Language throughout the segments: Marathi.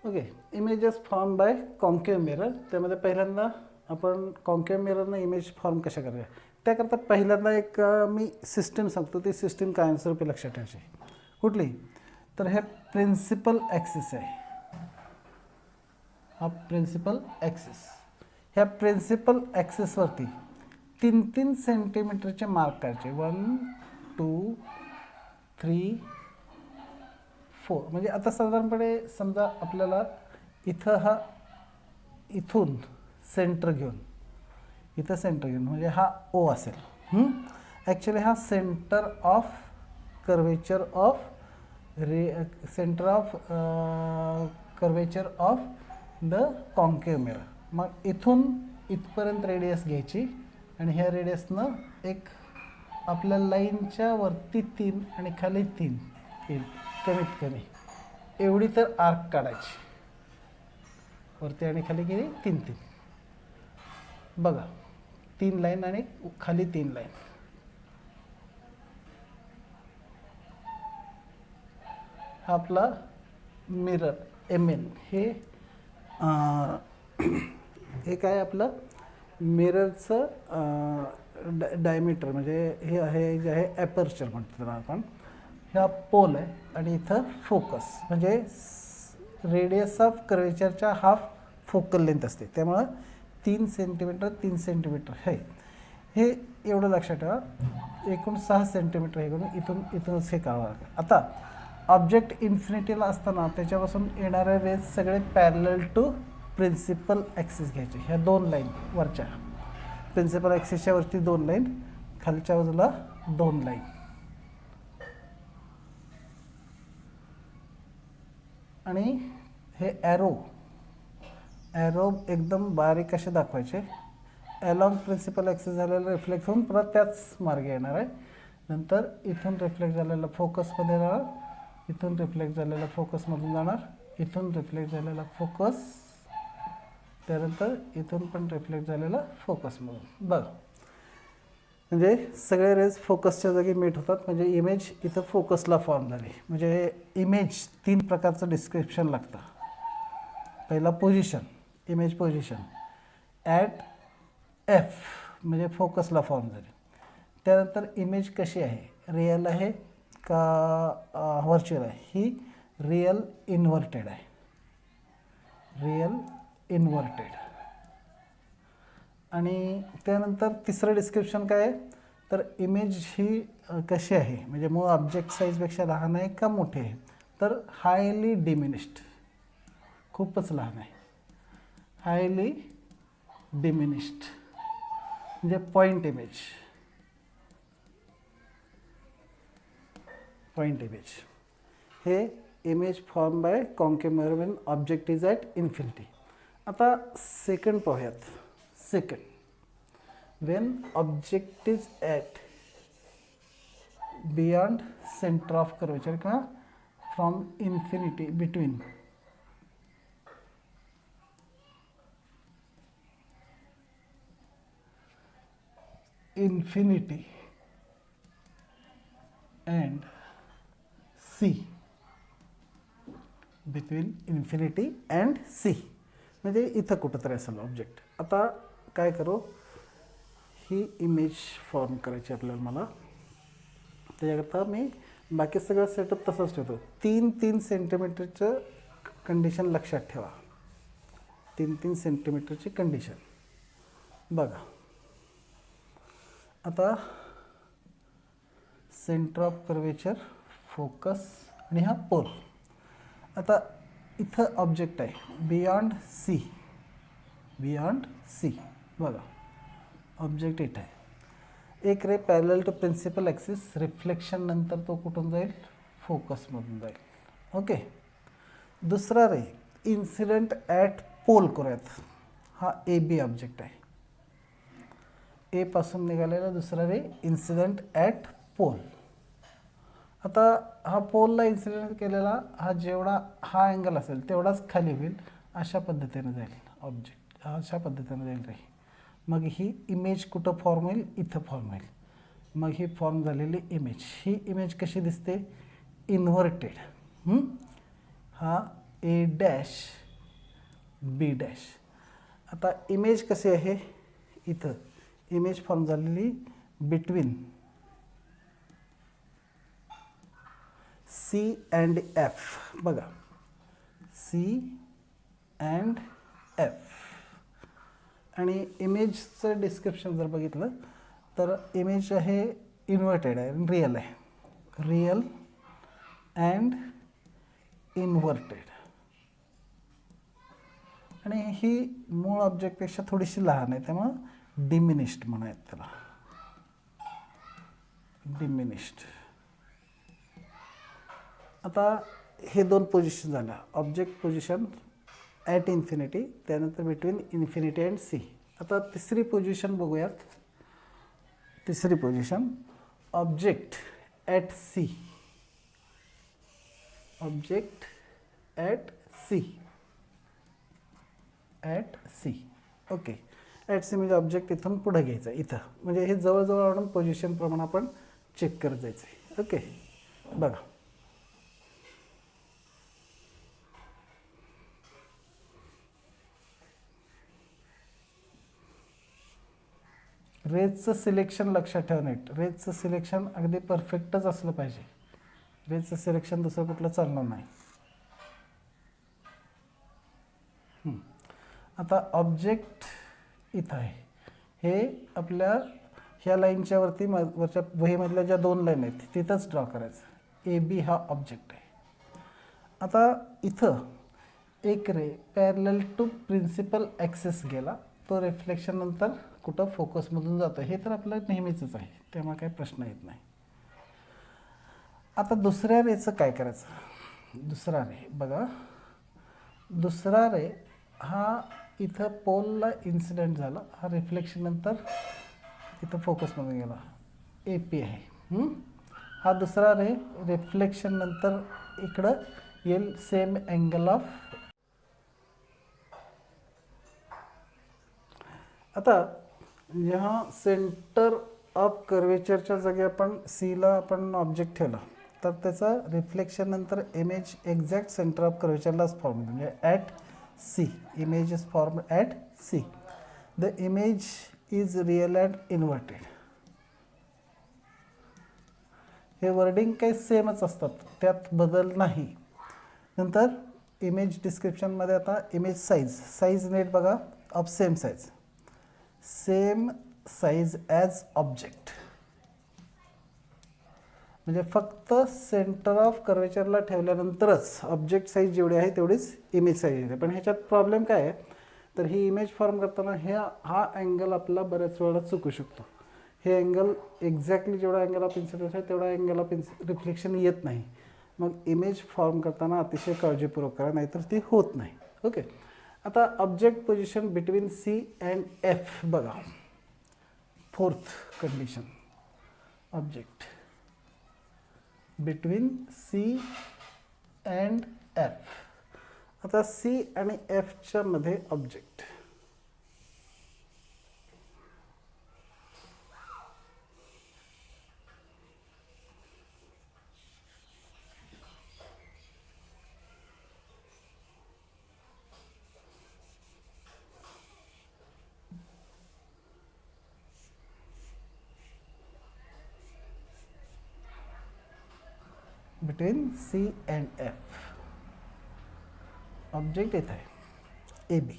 Okay, images form by concave mirror. त्यामध्ये पहिल्यांदा आपण कॉन्केव्ह मिररनं इमेज फॉर्म कशा करायच्या त्याकरता पहिल्यांदा एक मी सिस्टीम सांगतो. ती सिस्टीम कायमस्वरूपी लक्षात ठेवायची. कुठली तर हे प्रिन्सिपल ॲक्सिस आहे. हा प्रिन्सिपल ॲक्सिस. ह्या प्रिन्सिपल ॲक्सिसवरती 3-3 सेंटीमीटरचे मार्क करायचे. 1 2 3 4. म्हणजे आता साधारणपणे समजा आपल्याला इथं इथून सेंटर घेऊन म्हणजे हा ओ असेल. ॲक्च्युली हा centre of curvature of the concave mirror. मग इथून इथपर्यंत रेडियस घ्यायची आणि ह्या रेडियसनं एक आपल्या लाईनच्या वरती 3 आणि खाली 3 येईल कमीत कमी एवढी तर आर्क काढायची. वरती आणि खाली गेली 3-3. बघा 3 लाईन आणि खाली 3 लाईन. हा आपला मिरर MN. हे काय आपलं मिररचं डायमीटर म्हणजे हे आहे जे आहे ॲपर्चर म्हणतो त्याला आपण. हा पोल आहे आणि इथं फोकस म्हणजे रेडियस ऑफ कर्वेचरच्या हाफ फोकल लेंथ असते. त्यामुळं 3 सेंटीमीटर आहे. हे एवढं लक्षात ठेवा. एकूण 6 सेंटीमीटर हे करून इथूनच हे करावं लागेल. आता ऑब्जेक्ट इन्फिनिटीला असताना त्याच्यापासून येणारे रेज सगळे पॅरलल टू प्रिन्सिपल ॲक्सिस घ्यायचे. ह्या 2 लाईन वरच्या प्रिन्सिपल ॲक्सिसच्या वरती 2 लाईन, खालच्या बाजूला 2 लाईन. आणि हे ॲरो एकदम बारीक असे दाखवायचे. अलॉंग प्रिन्सिपल ॲक्सिस झालेलं रिफ्लेक्ट होऊन परत त्याच मार्गे येणार आहे. नंतर इथून रिफ्लेक्ट झालेला फोकसमध्ये जाणार, इथून रिफ्लेक्ट झालेला फोकसमधून जाणार, इथून रिफ्लेक्ट झालेला फोकस, त्यानंतर इथून पण रिफ्लेक्ट झालेला फोकसमधून. बघ म्हणजे सगळे रेज फोकसच्या जागी मीट होतात. म्हणजे इमेज इथं फोकसला फॉर्म झाली. म्हणजे इमेज 3 प्रकारचं डिस्क्रिप्शन लागतं. पहिला position, image position at F म्हणजे फोकसला फॉर्म झाली. त्यानंतर इमेज कशी आहे, रिअल आहे का व्हर्च्युअल आहे. ही रिअल इन्व्हर्टेड आहे. आणि त्यानंतर तिसरं डिस्क्रिप्शन काय आहे तर इमेज ही कशी आहे म्हणजे मूळ ऑब्जेक्ट साईजपेक्षा लहान आहे का मोठे आहे. तर हायली डिमिनिश्ड, खूपच लहान आहे. हायली डिमिनिश्ड म्हणजे पॉइंट इमेज. हे image form by concave mirror when object is at infinity. आता सेकंड पाहूयात. when object is at beyond center of curvature किंवा from infinity between infinity and C, between infinity and C म्हणजे इथं कुठंतरी असेल ऑब्जेक्ट. आता काय करू, ही इमेज फॉर्म करायची आपल्याला. मला त्याच्याकरता मी बाकी सगळं सेटअप तसंच ठेवतो. 3-3 सेंटीमीटरचं कंडिशन लक्षात ठेवा. 3-3 सेंटीमीटरची कंडिशन. बघा आता सेंटर ऑफ कर्वेचर, फोकस आणि हा पोल. आता इथं ऑब्जेक्ट आहे बियॉन्ड सी. बघा ऑब्जेक्ट इथं आहे. एक ray parallel to principal axis, reflection नंतर तो कुठून जाईल, फोकसमधून जाईल. ओके. दुसरा रे इन्सिडेंट ॲट पोल करूयात. हा AB ऑब्जेक्ट आहे. ए पासून निघालेला दुसरा रे इन्सिडेंट ॲट पोल. आता हा पोलला इन्सिडेंट केलेला हा जेवढा हा अँगल असेल तेवढाच खाली होईल. अशा पद्धतीने जाईल ऑब्जेक्ट, अशा पद्धतीने जाईल रे. मग ही इमेज कुठं फॉर्म होईल, इथं फॉर्म होईल. मग ही फॉर्म झालेली इमेज, ही इमेज कशी दिसते, इन्व्हर्टेड. हा ए डॅश बी डॅश. आता इमेज कशी आहे, इथं इमेज फॉर्म झालेली बिटवीन सी अँड एफ. बघा सी अँड एफ. आणि इमेजचं डिस्क्रिप्शन जर बघितलं तर इमेज आहे इन्व्हर्टेड आहे, रिअल आहे, रिअल अँड इन्व्हर्टेड. आणि ही मूळ ऑब्जेक्टपेक्षा थोडीशी लहान आहे, त्यामुळं डिमिनिश्ड म्हणायत त्याला, डिमिनिश्ड. आता हे दोन पोझिशन झाल्या, ऑब्जेक्ट पोझिशन ॲट इन्फिनिटी, त्यानंतर बिटवीन इन्फिनिटी अँड सी. आता तिसरी पोझिशन बघूयात. तिसरी position object at C, object at C, at C. Okay, at C म्हणजे ऑब्जेक्ट इथून पुढे घ्यायचं इथं, म्हणजे हे जवळजवळ आणून पोझिशनप्रमाणे आपण चेक करत जायचं आहे. ओके, बघा रेजचं सिलेक्शन लक्षात ठेवा नीट. रेजचं सिलेक्शन अगदी परफेक्टच असलं पाहिजे. रेजचं सिलेक्शन दुसरं कुठलं चालणार नाही. आता ऑब्जेक्ट इथं आहे, हे आपल्या ह्या लाईनच्या वरती वरच्या वहीमधल्या ज्या दोन लाईन आहेत तिथंच ड्रॉ करायचं. ए बी हा ऑब्जेक्ट आहे. आता इथं एक ray parallel to principal access गेला, तो रिफ्लेक्शन नंतर कुठं फोकसमधून जातो, हे तर आपलं नेहमीचंच आहे, तेव्हा काही प्रश्न येत नाही. आता दुसऱ्या रेचं काय करायचं. दुसरा रे बघा, दुसरा रे हा इथं पोलला इन्सिडेंट झाला, हा रिफ्लेक्शन नंतर इथं फोकसमध्ये गेला, ए पी आहे. हा दुसरा रे रिफ्लेक्शन नंतर इकडं येईल सेम अँगल ऑफ. आता जेव्हा सेंटर ऑफ कर्वेचरच्या जागी आपण सीला आपण ऑब्जेक्ट ठेवला तर त्याचा रिफ्लेक्शन नंतर इमेज एक्झॅक्ट सेंटर ऑफ कर्वेचरलाच फॉर्म होतो, म्हणजे at C. Image is form at C. The image is real and inverted. हे वर्डिंग काही सेमच असतात, त्यात बदल नाही. नंतर इमेज डिस्क्रिप्शनमध्ये आता इमेज साईज, साईज नेट बघा of same size, same size as object. म्हणजे फक्त सेंटर ऑफ कर्वेचरला ठेवल्यानंतरच ऑब्जेक्ट साईज जेवढी आहे तेवढीच इमेज साईज येते. पण ह्याच्यात प्रॉब्लेम काय आहे, तर ही इमेज फॉर्म करताना हा अँगल आपला बऱ्याच वेळा चुकू शकतो. हे अँगल एक्झॅक्टली जेवढा अँगल ऑफ इन्सिडन्स आहे तेवढा अँगल ऑफ रिफ्लेक्शन येत नाही. मग इमेज फॉर्म करताना अतिशय काळजीपूर्वक करा, नाहीतर ती होत नाही. ओके, आता object position between C and F बघा. Fourth condition, object between C and F. आता सी आणि एफच्या मध्ये object. Between C and F object येत आहे ए बी.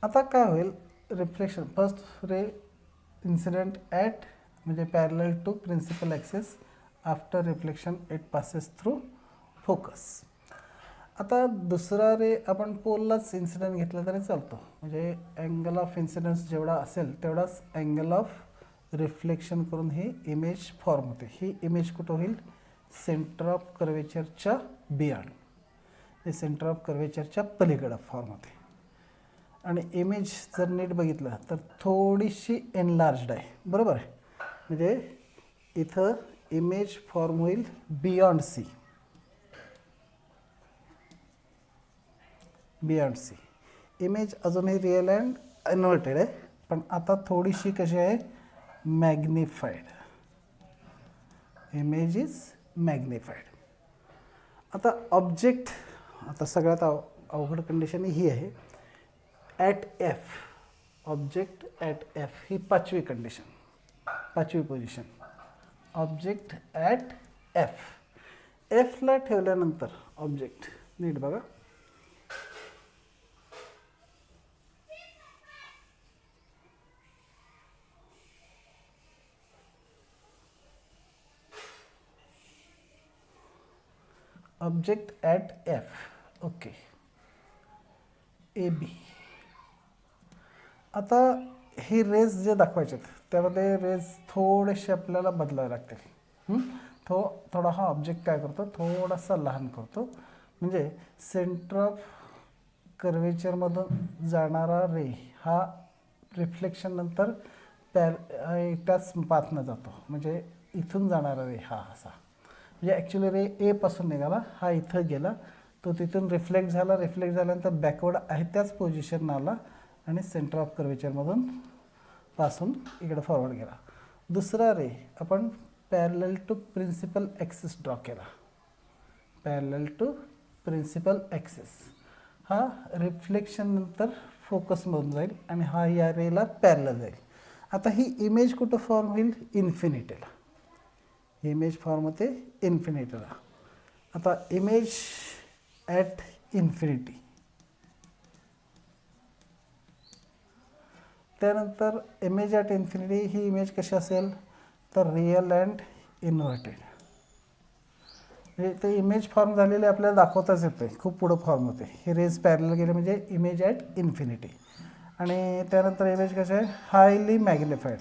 आता काय होईल, reflection first ray incident at म्हणजे parallel to principal axes, after reflection it passes through focus. आता दुसरा रे आपण पोललाच इन्सिडेंट घेतला तरी चालतो, म्हणजे अँगल ऑफ इन्सिडन्स जेवढा असेल तेवढाच अँगल ऑफ रिफ्लेक्शन करून ही इमेज फॉर्म होते. ही इमेज कुठं होईल, सेंटर ऑफ कर्वेचरच्या बियॉन्ड, हे सेंटर ऑफ कर्वेचरच्या पलीकडं फॉर्म होते. आणि इमेज जर नीट बघितलं तर थोडीशी एनलार्ज्ड आहे, बरोबर आहे. म्हणजे इथं इमेज फॉर्म होईल beyond C, beyond C. Image अजूनही रिअल अँड इन्व्हर्टेड आहे, पण आता थोडीशी कशी आहे, मॅग्निफाईड. Image is magnified. आता ऑब्जेक्ट, आता सगळ्यात अवघड कंडिशन ही आहे. At F, object at F ही 5वी कंडिशन, 5वी पोझिशन. ऑब्जेक्ट ॲट एफ, एफला ठेवल्यानंतर ऑब्जेक्ट, नीट बघा, object at F, okay, A B. आता हे रेज जे दाखवायचे आहेत त्यामध्ये रेज थोडेसे आपल्याला बदलावे लागतील. थोडा हा ऑब्जेक्ट काय करतो, थोडासा लहान करतो, म्हणजे सेंटर ऑफ कर्वेचरमधून जाणारा रे हा रिफ्लेक्शन नंतर त्याच पाथनं जातो, म्हणजे इथून जाणारा रे हा असा, म्हणजे ॲक्च्युली रे ए पासून निघाला, हा इथं गेला, तो तिथून रिफ्लेक्ट झाल्यानंतर बॅकवर्ड आहे त्याच पोझिशन आला आणि सेंटर ऑफ कर्वेचरमधून पासून इकडे फॉरवर्ड गेला. दुसरा रे आपण parallel to principal axis draw केला, पॅरलल टू प्रिन्सिपल ॲक्सिस. हा रिफ्लेक्शन नंतर फोकसमधून जाईल आणि हा या रेला पॅरलल जाईल. आता ही इमेज कुठं फॉर्म होईल, इन्फिनिटीला, इमेज फॉर्म होते इन्फिनिटीला. आता इमेज ॲट इन्फिनिटी, त्यानंतर image at infinity he image कशी असेल तर रिअल अँड इन्व्हर्टेड. म्हणजे ते इमेज फॉर्म झालेले आपल्याला दाखवताच येते, खूप पुढं फॉर्म होते. हे रेज पॅरलल गेले म्हणजे इमेज ॲट इन्फिनिटी. आणि त्यानंतर इमेज कसे आहे, हायली मॅग्निफाईड,